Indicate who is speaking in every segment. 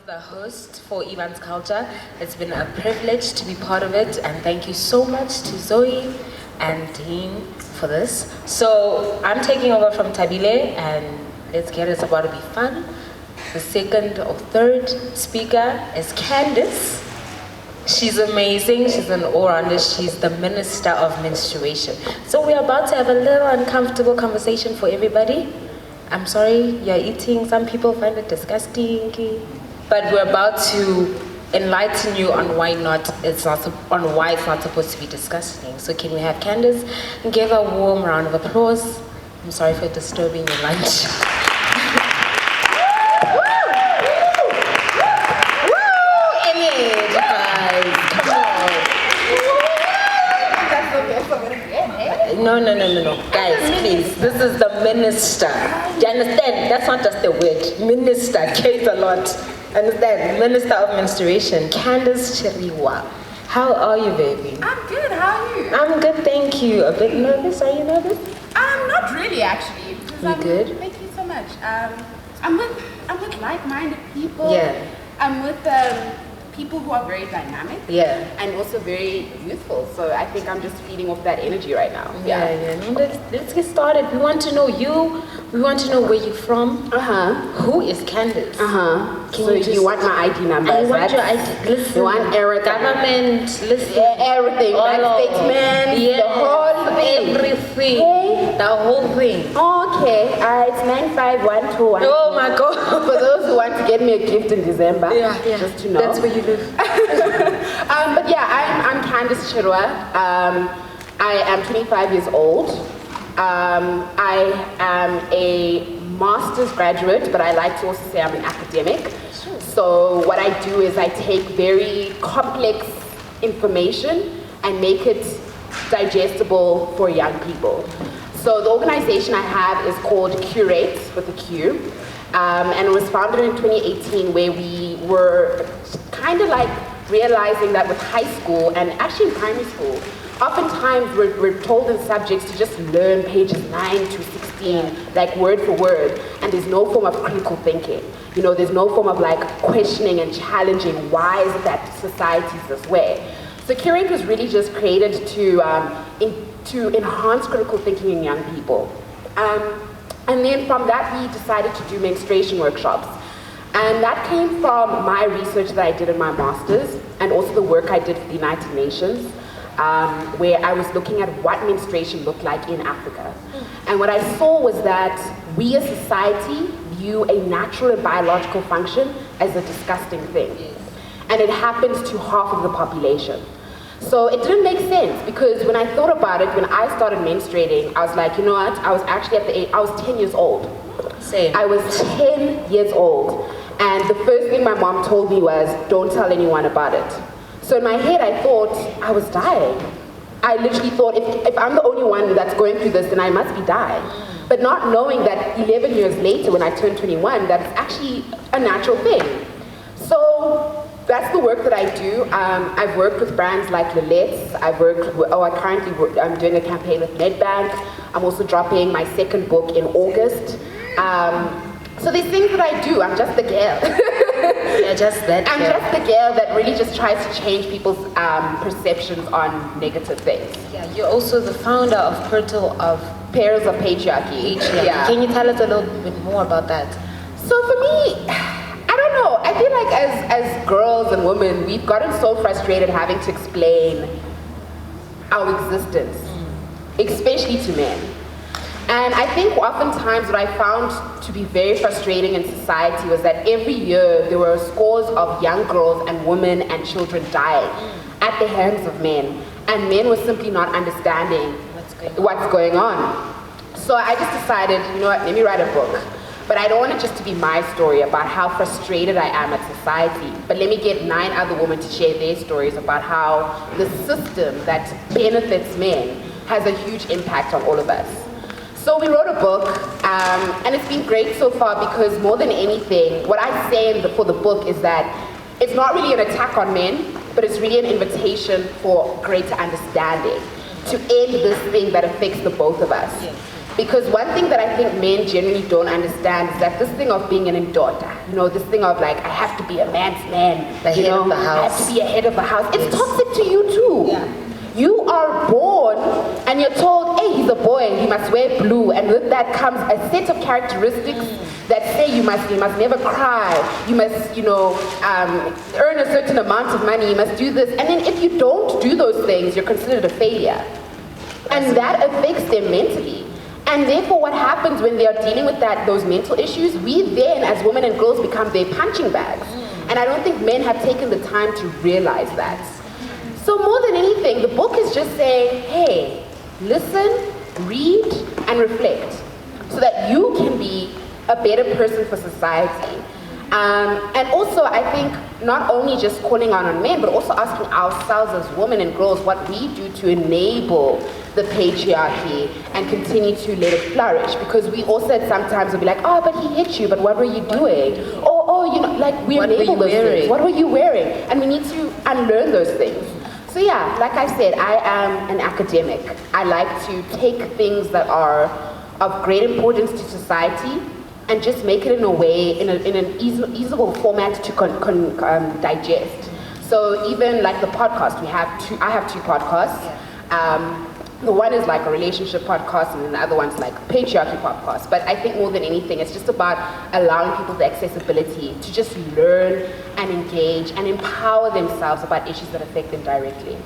Speaker 1: the host for Ivan's Culture. It's been a privilege to be part of it, and thank you so much to Zoe and Dean for this. So I'm taking over from Tabile, and let's get it. It's about to be fun. The second or third speaker is Candice. She's amazing. She's an all-rounder. She's the Minister of Menstruation. So we're about to have a little uncomfortable conversation for everybody. I'm sorry, you're eating. Some people find it disgusting. But we're about to enlighten you on why it's not supposed to be disgusting. So can we have Candice give a warm round of applause? I'm sorry for disturbing your lunch. No. Guys, please. This is the minister. Do you understand? That's not just a word. Minister carries a lot. Understand? Minister of Menstruation, Candice Chirwa. How are you, baby?
Speaker 2: I'm good. How are you?
Speaker 1: I'm good, thank you. A bit nervous? Are you nervous?
Speaker 2: Not really, actually.
Speaker 1: You good?
Speaker 2: Thank you so much. I'm with like-minded people.
Speaker 1: Yeah.
Speaker 2: I'm with people who are very dynamic.
Speaker 1: Yeah.
Speaker 2: And also very youthful. So I think I'm just feeding off that energy right now.
Speaker 1: Yeah. No, let's get started. We want to know you. We want to know where you're from. Who is Candice?
Speaker 2: So you want my ID number?
Speaker 1: I want your ID. Listen.
Speaker 2: You want everything?
Speaker 1: Government. Listen.
Speaker 2: Yeah, everything. Bank statement.
Speaker 1: Yeah.
Speaker 2: The whole thing.
Speaker 1: Everything.
Speaker 2: Okay.
Speaker 1: The whole thing.
Speaker 2: Okay. It's 95121.
Speaker 1: Oh my God.
Speaker 2: For those who want to get me a gift in December.
Speaker 1: Yeah.
Speaker 2: Just to know.
Speaker 1: That's where you live.
Speaker 2: But yeah, I'm Candice Chirwa. I am 25 years old. I am a master's graduate, but I like to also say I'm an academic.
Speaker 1: Sure.
Speaker 2: So what I do is I take very complex information and make it digestible for young people. So the organization I have is called QRATE with a Q. And it was founded in 2018, where we were kind of like realizing that with high school and actually in primary school, oftentimes we're told in subjects to just learn pages 9 to 16, like word for word, and there's no form of critical thinking. You know, there's no form of like questioning and challenging why is it that society's this way. So QRATE was really just created to enhance critical thinking in young people. And then from that, we decided to do menstruation workshops. And that came from my research that I did in my master's, and also the work I did for the United Nations, where I was looking at what menstruation looked like in Africa. And what I saw was that we as society view a natural and biological function as a disgusting thing. And it happens to half of the population. So it didn't make sense, because when I thought about it, when I started menstruating, I was like, you know what, I was actually at the age, I was 10 years old.
Speaker 1: Same.
Speaker 2: I was 10 years old. And the first thing my mom told me was, don't tell anyone about it. So in my head, I thought I was dying. I literally thought, if I'm the only one that's going through this, then I must be dying. But not knowing that 11 years later, when I turned 21, that it's actually a natural thing. So that's the work that I do. I've worked with brands like Lillette's. I'm doing a campaign with Nedbank. I'm also dropping my second book in August. So these things that I do, I'm just the girl.
Speaker 1: I'm just
Speaker 2: the girl that really just tries to change people's perceptions on negative things.
Speaker 1: Yeah, you're also the founder of
Speaker 2: Perils of Patriarchy. Yeah.
Speaker 1: Can you tell us a little bit more about that?
Speaker 2: So for me, I don't know. I feel like as girls and women, we've gotten so frustrated having to explain our existence, especially to men. And I think oftentimes what I found to be very frustrating in society was that every year there were scores of young girls and women and children dying at the hands of men. And men were simply not understanding what's going on. So I just decided, you know what, let me write a book. But I don't want it just to be my story about how frustrated I am at society. But let me get 9 other women to share their stories about how the system that benefits men has a huge impact on all of us. So we wrote a book, and it's been great so far, because more than anything, what I say for the book is that it's not really an attack on men, but it's really an invitation for greater understanding, to end this thing that affects the both of us. Because one thing that I think men generally don't understand is that this thing of being an daughter, you know, this thing of like, I have to be a man's man,
Speaker 1: the head of the house.
Speaker 2: I have to be a head of the house. It's
Speaker 1: Yes.
Speaker 2: toxic to you too.
Speaker 1: Yeah.
Speaker 2: You are born and you're told, hey, he's a boy, he must wear blue, and with that comes a set of characteristics that say you must never cry, you must, earn a certain amount of money, you must do this, and then if you don't do those things, you're considered a failure. And that affects them mentally. And therefore what happens when they are dealing with those mental issues, we then as women and girls become their punching bags. And I don't think men have taken the time to realize that. So more than anything, the book is just saying, hey, listen, read, and reflect so that you can be a better person for society. And also, I think not only just calling on men, but also asking ourselves as women and girls what we do to enable the patriarchy and continue to let it flourish. Because we also at sometimes will be like, oh, but he hit you, but what were you doing? We enable those things. What were you wearing? And we need to unlearn those things. So yeah, like I said, I am an academic. I like to take things that are of great importance to society and just make it in a way, in an easable format to digest. So even like the podcast, I have two podcasts. The one is like a relationship podcast and then the other one's like a patriarchy podcast. But I think more than anything, it's just about allowing people the accessibility to just learn and engage and empower themselves about issues that affect them directly.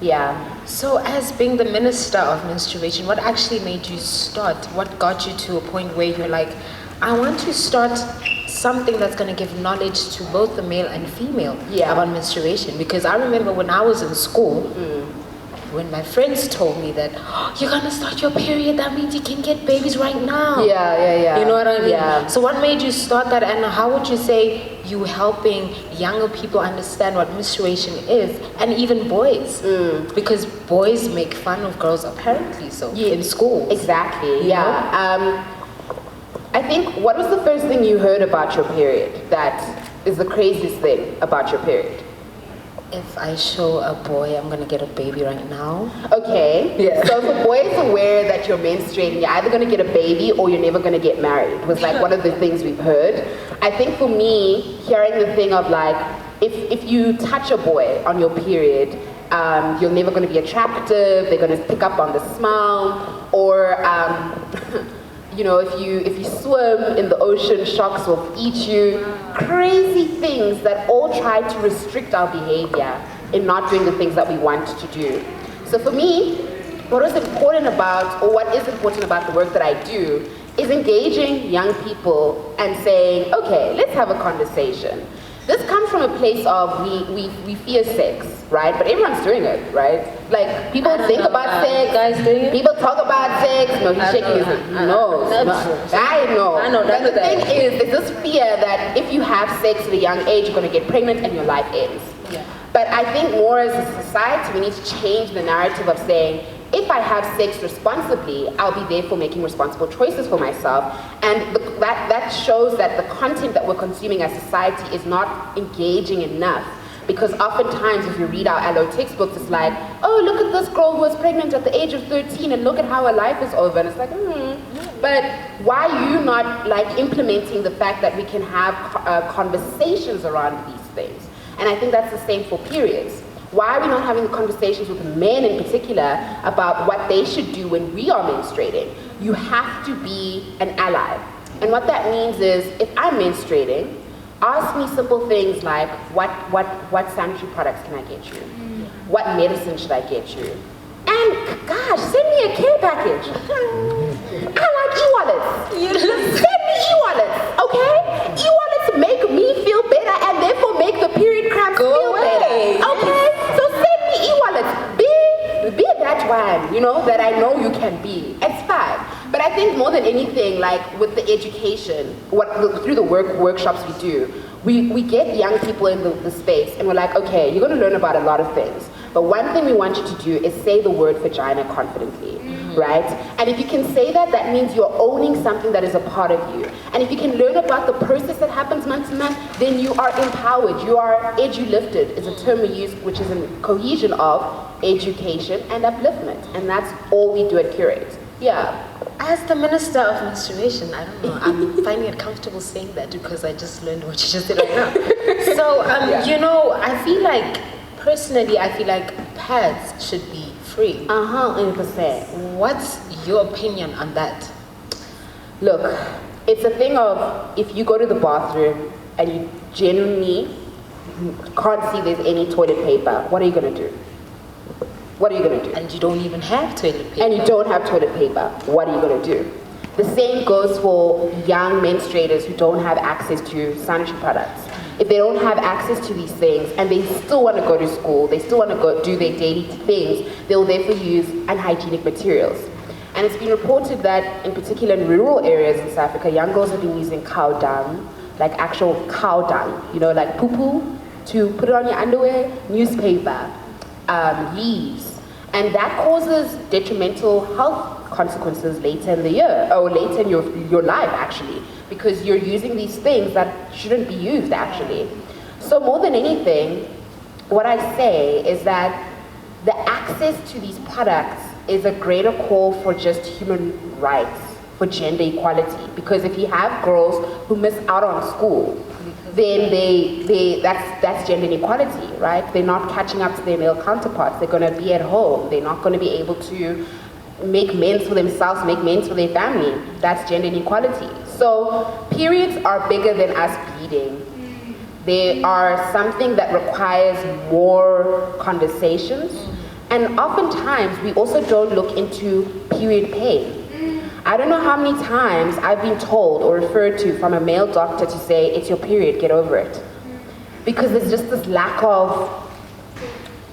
Speaker 2: Yeah.
Speaker 1: So as being the Minister of Menstruation, what actually made you start? What got you to a point where you're like, I want to start something that's going to give knowledge to both the male and female about menstruation? Because I remember when I was in school, when my friends told me that, oh, you're going to start your period, that means you can get babies right now.
Speaker 2: Yeah.
Speaker 1: You know what I mean?
Speaker 2: Yeah.
Speaker 1: So what made you start that, and how would you say you helping younger people understand what menstruation is, and even boys? Because boys make fun of girls apparently, so in school.
Speaker 2: Exactly, yeah. I think, what was the first thing you heard about your period that is the craziest thing about your period?
Speaker 1: If I show a boy I'm gonna get a baby right now.
Speaker 2: Okay, so if a boy is aware that you're menstruating, you're either gonna get a baby or you're never gonna get married, was like one of the things we've heard. I think for me, hearing the thing of like, if you touch a boy on your period, you're never gonna be attractive, they're gonna pick up on the smell, or if you swim in the ocean, sharks will eat you. Crazy things that all try to restrict our behavior in not doing the things that we want to do. So for me, what is important about the work that I do is engaging young people and saying, okay, let's have a conversation. This comes from a place of we fear sex, right? But everyone's doing it, right? Like, people think about sex,
Speaker 1: guys doing it?
Speaker 2: people talk about sex. No, he's shaking his head. No. I know. But the thing is, there's this fear that if you have sex at a young age, you're going to get pregnant and your life ends.
Speaker 1: Yeah.
Speaker 2: But I think more as a society, we need to change the narrative of saying, if I have sex responsibly, I'll be therefore making responsible choices for myself. And that shows that the content that we're consuming as society is not engaging enough. Because oftentimes if you read our allo textbooks, it's like, oh, look at this girl who was pregnant at the age of 13 and look at how her life is over. And it's like, But why are you not like implementing the fact that we can have conversations around these things? And I think that's the same for periods. Why are we not having conversations with men in particular about what they should do when we are menstruating? You have to be an ally. And what that means is, if I'm menstruating, ask me simple things like, what sanitary products can I get you? What medicine should I get you? And gosh, send me a care package. I like e-wallets. Send me e-wallets, okay? E-wallets make me feel better and therefore make the period cramps feel better. Okay? So send me e-wallets. Be that one, that I know you can be. It's fine. But I think more than anything, like with the education, through the workshops we do, we get young people in the space and we're like, okay, you're going to learn about a lot of things. But one thing we want you to do is say the word vagina confidently, right? And if you can say that, that means you're owning something that is a part of you. And if you can learn about the process that happens month to month, then you are empowered. You are edu-lifted, is a term we use, which is a cohesion of education and upliftment. And that's all we do at QRATE. Yeah.
Speaker 1: As the Minister of Menstruation, I don't know, I'm finding it comfortable saying that because I just learned what you just did right now. So, you know, I feel like, personally, I feel like pads should be free.
Speaker 2: 100%.
Speaker 1: What's your opinion on that?
Speaker 2: Look, it's a thing of, if you go to the bathroom and you genuinely can't see there's any toilet paper, what are you going to do? What are you going to do?
Speaker 1: And you don't even have toilet paper.
Speaker 2: And you don't have toilet paper, what are you going to do? The same goes for young menstruators who don't have access to sanitary products. If they don't have access to these things and they still want to go to school, they still want to go do their daily things, they'll therefore use unhygienic materials. And it's been reported that, in particular in rural areas in South Africa, young girls have been using cow dung, like actual cow dung, you know, like poo-poo, to put it on your underwear, newspaper, leaves. And that causes detrimental health consequences later in the year, or later in your life actually, because you're using these things that shouldn't be used actually. So more than anything, what I say is that the access to these products is a greater call for just human rights, for gender equality. Because if you have girls who miss out on school, then that's gender inequality, right? They're not catching up to their male counterparts. They're going to be at home. They're not going to be able to make amends for themselves, make amends for their family. That's gender inequality. So periods are bigger than us bleeding. They are something that requires more conversations. And oftentimes, we also don't look into period pain. I don't know how many times I've been told or referred to from a male doctor to say, it's your period, get over it. Because there's just this lack of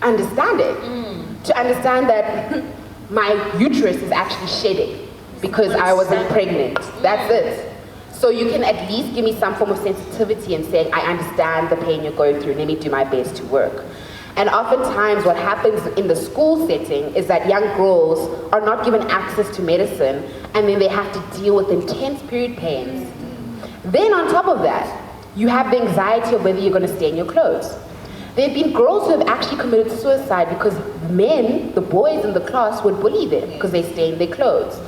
Speaker 2: understanding. To understand that my uterus is actually shedding because I wasn't pregnant. That's it. So you can at least give me some form of sensitivity and say, I understand the pain you're going through, let me do my best to work. And oftentimes what happens in the school setting is that young girls are not given access to medicine, and then they have to deal with intense period pains. Then on top of that, you have the anxiety of whether you're going to stay in your clothes. There have been girls who have actually committed suicide because men, the boys in the class, would bully them because they stay in their clothes.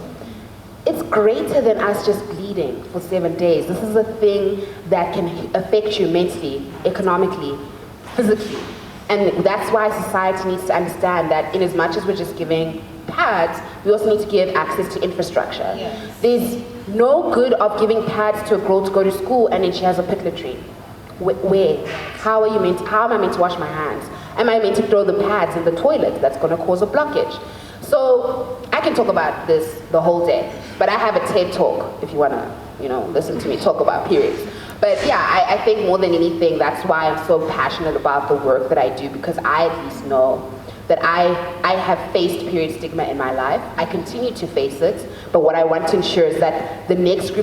Speaker 2: It's greater than us just bleeding for 7 days. This is a thing that can affect you mentally, economically, physically. And that's why society needs to understand that in as much as we're just giving pads, we also need to give access to infrastructure. Yes. There's no good of giving pads to a girl to go to school and then she has a pit latrine. Where? How am I meant to wash my hands? Am I meant to throw the pads in the toilet? That's going to cause a blockage. So I can talk about this the whole day, but I have a TED Talk if you want to, listen to me talk about periods. But yeah, I think more than anything, that's why I'm so passionate about the work that I do, because I at least know that I have faced period stigma in my life. I continue to face it, but what I want to ensure is that the next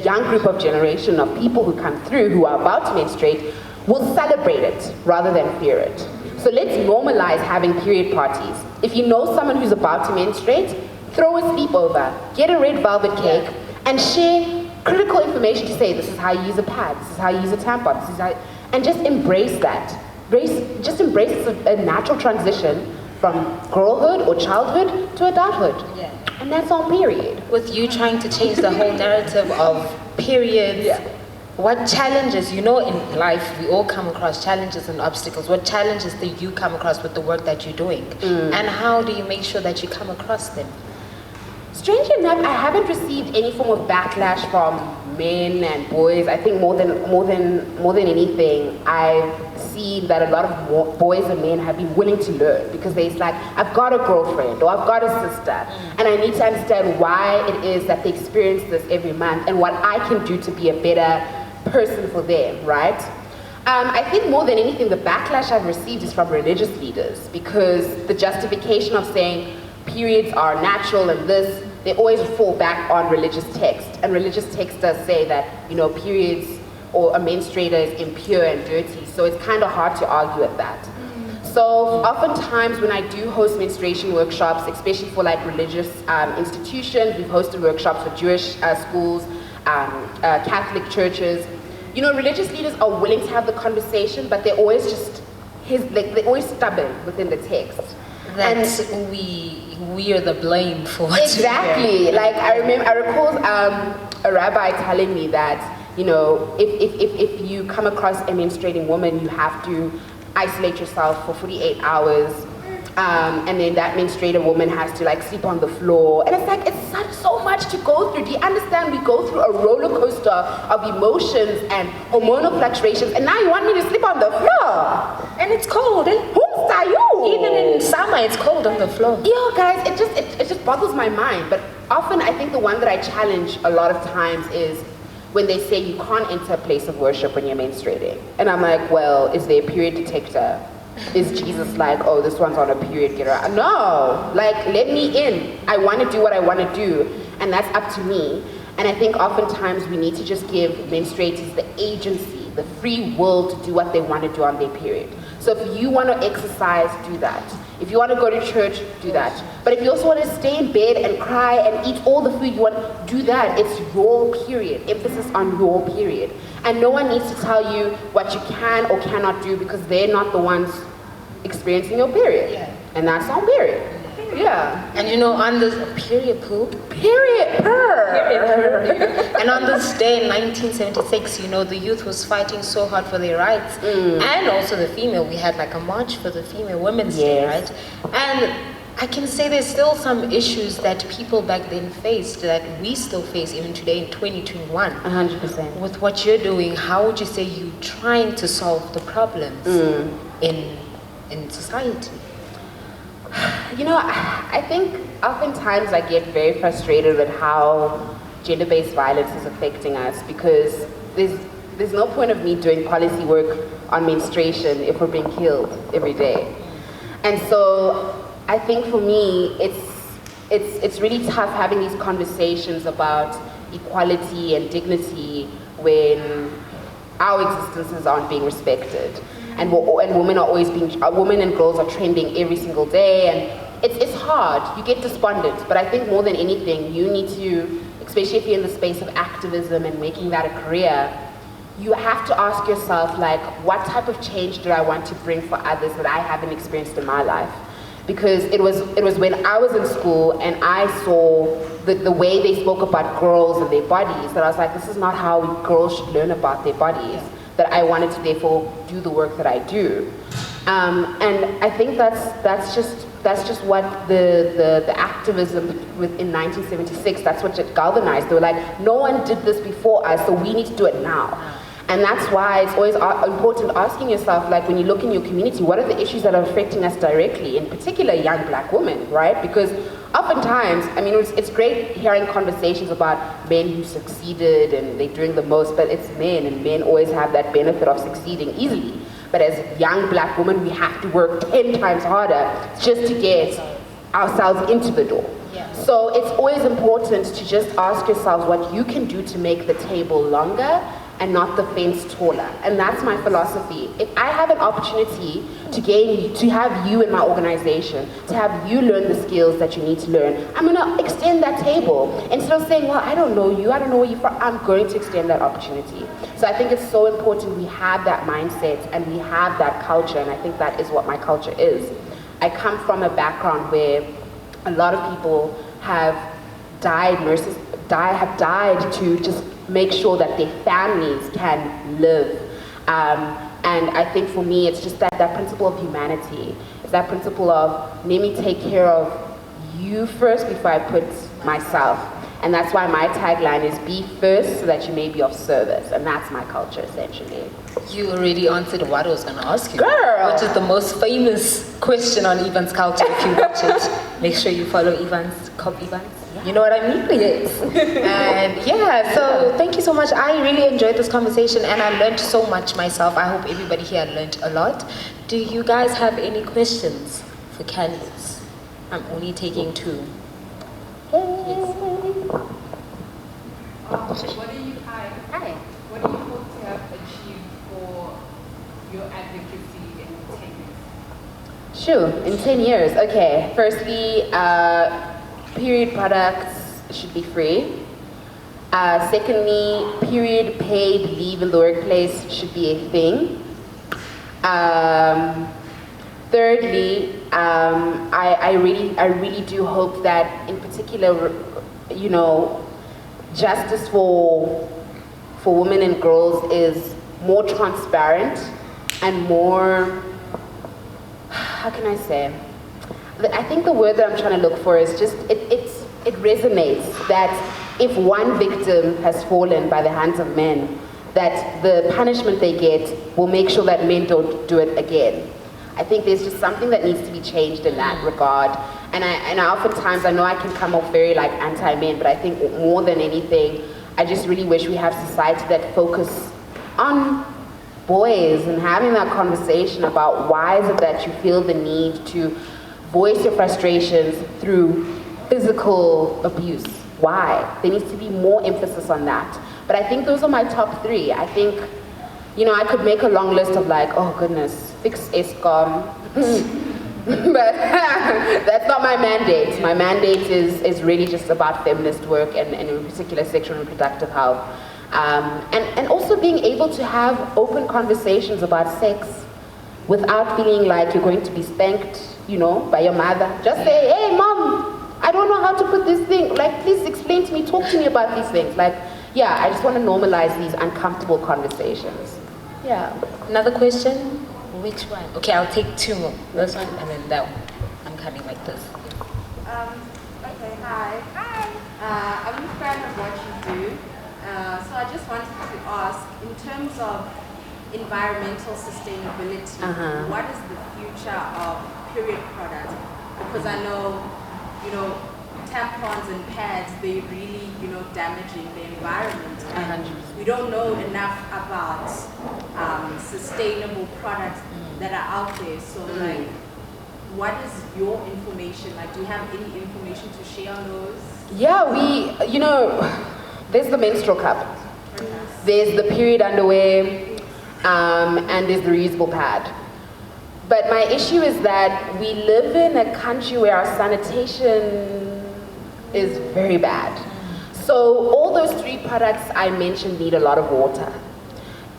Speaker 2: young group of generation of people who come through who are about to menstruate will celebrate it rather than fear it. So let's normalize having period parties. If you know someone who's about to menstruate, throw a sleepover, get a red velvet cake, and share critical information to say, this is how you use a pad, this is how you use a tampon, this is how, and just embrace that. Just embrace a natural transition from girlhood or childhood to adulthood. Yeah. And that's on period.
Speaker 1: With you trying to change the whole narrative of periods, what challenges, in life, we all come across challenges and obstacles. What challenges do you come across with the work that you're doing? And how do you make sure that you come across them?
Speaker 2: Strangely enough, I haven't received any form of backlash from men and boys. I think more than anything, I've seen that a lot of boys and men have been willing to learn, because they're like, I've got a girlfriend or I've got a sister, and I need to understand why it is that they experience this every month and what I can do to be a better person for them, right? I think more than anything, the backlash I've received is from religious leaders, because the justification of saying periods are natural and this, they always fall back on religious text. And religious text does say that, periods or a menstruator is impure and dirty. So it's kind of hard to argue at that. So oftentimes when I do host menstruation workshops, especially for like religious institutions, we've hosted workshops for Jewish schools, Catholic churches. Religious leaders are willing to have the conversation, but they're always they're always stubborn within the text.
Speaker 1: That we we are the blame for what
Speaker 2: Exactly. Like I recall a rabbi telling me that, you know, if you come across a menstruating woman, you have to isolate yourself for 48 hours. And then that menstruating woman has to like sleep on the floor. And it's like, it's so much to go through. Do you understand? We go through a roller coaster of emotions and hormonal fluctuations. And now you want me to sleep on the floor?
Speaker 1: And it's cold. Eh?
Speaker 2: Who's are you?
Speaker 1: Even in summer, it's cold on the floor.
Speaker 2: Yeah, guys, it just boggles my mind. But often I think the one that I challenge a lot of times is when they say you can't enter a place of worship when you're menstruating. And I'm like, well, is there a period detector? Is Jesus like, oh, this one's on a period, get her out? No, like, let me in. I want to do what I want to do, and that's up to me. And I think oftentimes we need to just give menstruators the agency, the free will to do what they want to do on their period. So if you want to exercise, do that. If you want to go to church, do that. But if you also want to stay in bed and cry and eat all the food you want, do that. It's your period. Emphasis on your period. And no one needs to tell you what you can or cannot do because they're not the ones experiencing your period.
Speaker 1: Yeah.
Speaker 2: And that's on period. Yeah.
Speaker 1: And you know, on this period poop.
Speaker 2: Period per.
Speaker 1: And on this day in 1976, you know, the youth was fighting so hard for their rights. And also the female. We had like a march for the female Women's Day, right? And I can say there's still some issues that people back then faced that we still face even today in 2021.
Speaker 2: 100%.
Speaker 1: With what you're doing, how would you say you're trying to solve the problems in society?
Speaker 2: You know, I think oftentimes I get very frustrated with how gender-based violence is affecting us because there's no point of me doing policy work on menstruation if we're being killed every day. And so I think for me, it's really tough having these conversations about equality and dignity when our existences aren't being respected. And women are always women and girls are trending every single day, and it's hard. You get despondent, but I think more than anything, you need to, especially if you're in the space of activism and making that a career, you have to ask yourself, like, what type of change do I want to bring for others that I haven't experienced in my life? Because it was when I was in school and I saw the way they spoke about girls and their bodies that I was like, this is not how girls should learn about their bodies. That I wanted to therefore do the work that I do, and I think that's just what the activism in 1976. That's what it galvanized. They were like, no one did this before us, so we need to do it now. And that's why it's always important asking yourself, like when you look in your community, what are the issues that are affecting us directly, in particular young black women, right? Because oftentimes, I mean, it's great hearing conversations about men who succeeded and they're doing the most, but it's men, and men always have that benefit of succeeding easily. But as young black women, we have to work 10 times harder just to get ourselves into the door. Yeah. So it's always important to just ask yourselves what you can do to make the table longer and not the fence taller. And that's my philosophy. If I have an opportunity to have you in my organization, to have you learn the skills that you need to learn, I'm gonna extend that table. Instead of saying, well, I don't know you, I don't know where you're from, I'm going to extend that opportunity. So I think it's so important we have that mindset and we have that culture, and I think that is what my culture is. I come from a background where a lot of people have died, nurses have died to just make sure that their families can live. And I think for me, it's just that principle of humanity. It's that principle of, let me take care of you first before I put myself. And that's why my tagline is, be first so that you may be of service. And that's my culture, essentially.
Speaker 1: You already answered what I was going to ask you.
Speaker 2: Girl!
Speaker 1: Which is the most famous question on Evan's culture. If you watch it, make sure you follow Evan's, Cop Evans. You know what I mean? Yes. And yeah, so thank you so much. I really enjoyed this conversation and I learned so much myself. I hope everybody here learned a lot. Do you guys have any questions for Candice? I'm only taking 2. Yes.
Speaker 3: What do you What do you hope to have achieved for your advocacy in 10 years?
Speaker 2: Sure, in 10 years. Okay, firstly, period products should be free. Secondly, period paid leave in the workplace should be a thing. Thirdly, I really do hope that, in particular, you know, justice for women and girls is more transparent and more, how can I say? I think the word that I'm trying to look for is just, it resonates that if one victim has fallen by the hands of men, that the punishment they get will make sure that men don't do it again. I think there's just something that needs to be changed in that regard. And I oftentimes, I know I can come off very like anti-men, but I think more than anything, I just really wish we have society that focus on boys and having that conversation about why is it that you feel the need to voice your frustrations through physical abuse. Why? There needs to be more emphasis on that. But I think those are my top three. I think, you know, I could make a long list of like, oh goodness, fix ESCOM. But that's not my mandate. My mandate is really just about feminist work and in particular sexual and reproductive health. And also being able to have open conversations about sex without feeling like you're going to be spanked, you know, by your mother. Just say, hey mom, I don't know how to put this thing, like please explain to me, talk to me about these things. Like, yeah, I just want to normalize these uncomfortable conversations. Yeah.
Speaker 1: Another question? Which one? Okay, I'll take two more. This one and then that one. I'm coming like this.
Speaker 4: Okay, hi. Hi. I'm a fan of what you do. So I just wanted to ask, in terms of environmental sustainability, what is the future of period products? Because I know, you know, tampons and pads, they really, you know, damaging the environment. And we don't know enough about sustainable products that are out there. So like, what is your information? Like, do you have any information to share on those?
Speaker 2: Yeah, you know, there's the menstrual cup. There's the period underwear, and there's the reusable pad. But my issue is that we live in a country where our sanitation is very bad. So all those three products I mentioned need a lot of water.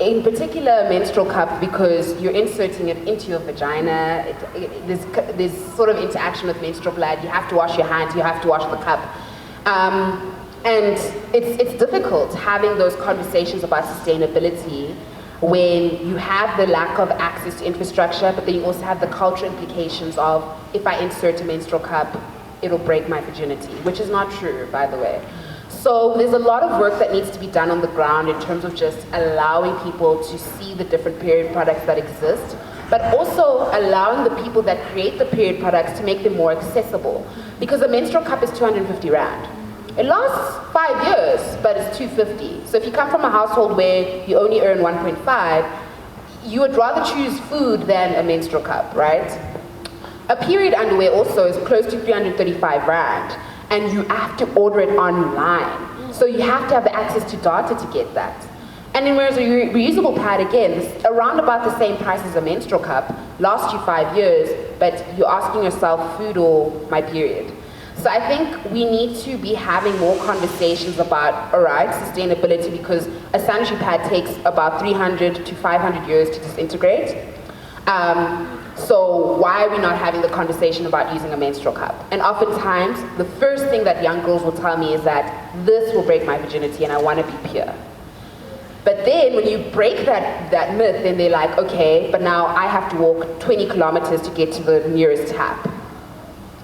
Speaker 2: In particular, a menstrual cup, because you're inserting it into your vagina. There's sort of interaction with menstrual blood. You have to wash your hands, you have to wash the cup. And it's difficult having those conversations about sustainability when you have the lack of access to infrastructure, but then you also have the cultural implications of, if I insert a menstrual cup, it'll break my virginity, which is not true, by the way. So there's a lot of work that needs to be done on the ground in terms of just allowing people to see the different period products that exist, but also allowing the people that create the period products to make them more accessible. Because a menstrual cup is 250 Rand. It lasts 5 years, but it's 250. So if you come from a household where you only earn 1.5, you would rather choose food than a menstrual cup, right? A period underwear also is close to 335 Rand, and you have to order it online. So you have to have the access to data to get that. And then whereas a reusable pad, again, is around about the same price as a menstrual cup, lasts you 5 years, but you're asking yourself, food or my period? So I think we need to be having more conversations about, all right, sustainability, because a sanitary pad takes about 300 to 500 years to disintegrate. So why are we not having the conversation about using a menstrual cup? And oftentimes, the first thing that young girls will tell me is that this will break my virginity and I want to be pure. But then when you break that myth, then they're like, okay, but now I have to walk 20 kilometers to get to the nearest tap.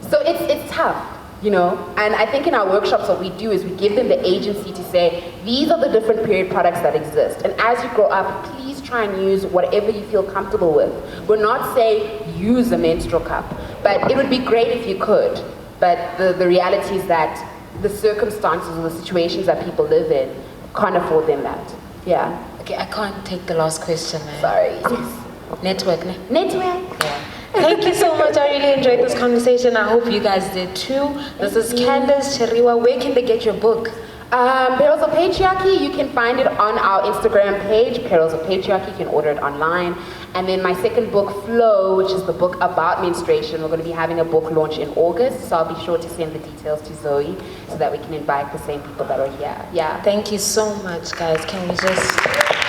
Speaker 2: So it's tough. You know, and I think in our workshops what we do is we give them the agency to say, these are the different period products that exist. And as you grow up, please try and use whatever you feel comfortable with. We're not saying use a menstrual cup, but it would be great if you could. But the reality is that the circumstances or the situations that people live in can't afford them that. Yeah.
Speaker 1: Okay, I can't take the last question, man.
Speaker 2: Sorry. Yes.
Speaker 1: Network, ne?
Speaker 2: Network.
Speaker 1: Yeah. Thank you so much. I really enjoyed this conversation. I hope you guys did too. This is Candice Chirwa. Where can they get your book?
Speaker 2: Perils of Patriarchy, you can find it on our Instagram page, Perils of Patriarchy. You can order it online. And then my second book, Flow, which is the book about menstruation. We're going to be having a book launch in August, so I'll be sure to send the details to Zoe so that we can invite the same people that are here. Yeah.
Speaker 1: Thank you so much, guys. Can we just...